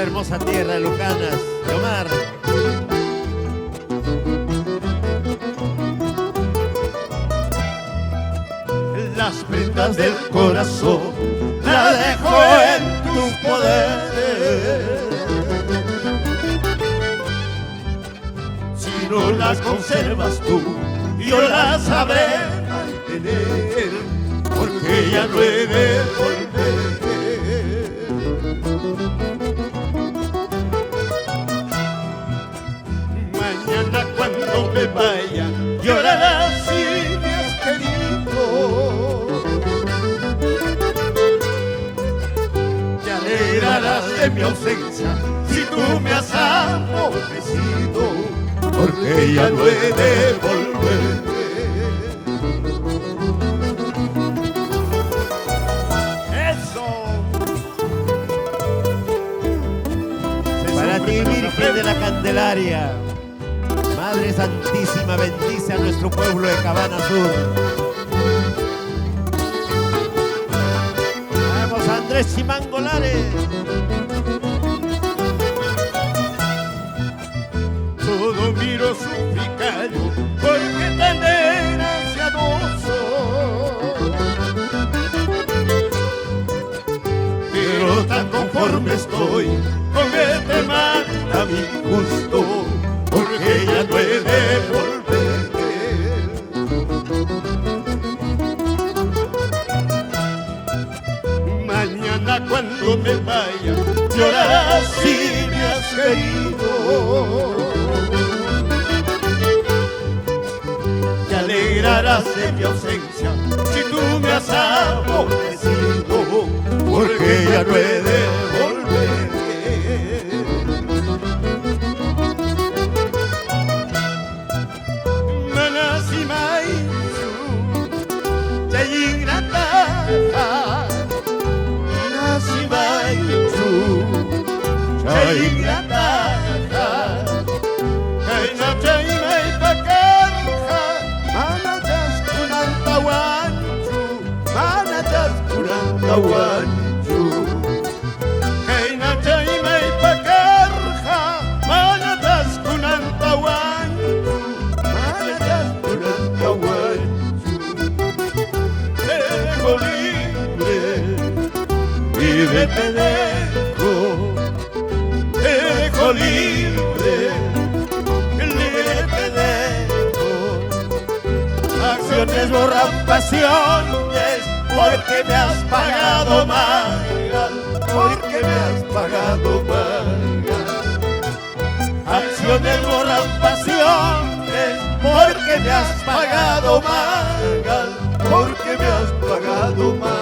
la hermosa tierra de Lucanas, de Omar. Las prendas del corazón las dejo en tu poder. Si no las conservas tú, yo las sabré mantener, porque ya no he de volver. Mañana cuando me vaya, llorarás si me has querido. Te alegrarás de mi ausencia si tú me has aborrecido, porque ya no he de volver. Para ti, Virgen de la Candelaria, Madre Santísima, bendice a nuestro pueblo de Cabana Sur. Vamos, Andrés Chimangolares. Todo miro su picallo, porque tan desgraciadoso. Pero tan conforme estoy con este mal a mi gusto, porque ya no he de volver. Mañana cuando me vaya, llorarás si me has querido. Te alegrarás de mi ausencia si tú me has aborrecido, porque ya no he de volver. Manasi maisu, chayingrata, manasi maisu, chayingrata, kaina chaymay pakarja, manatas kunantawanchu, manatas kunantawanchu. Kaina chaymay pakarja, manatas kunantawanchu, manatas kunantawanchu. Te dejo libre, libre te dejo, te dejo libre, libre te dejo. Acciones borran pasiones, porque me has pagado mal, porque me has pagado mal. Acciones borran pasiones, porque me has pagado mal, porque me has pagado mal.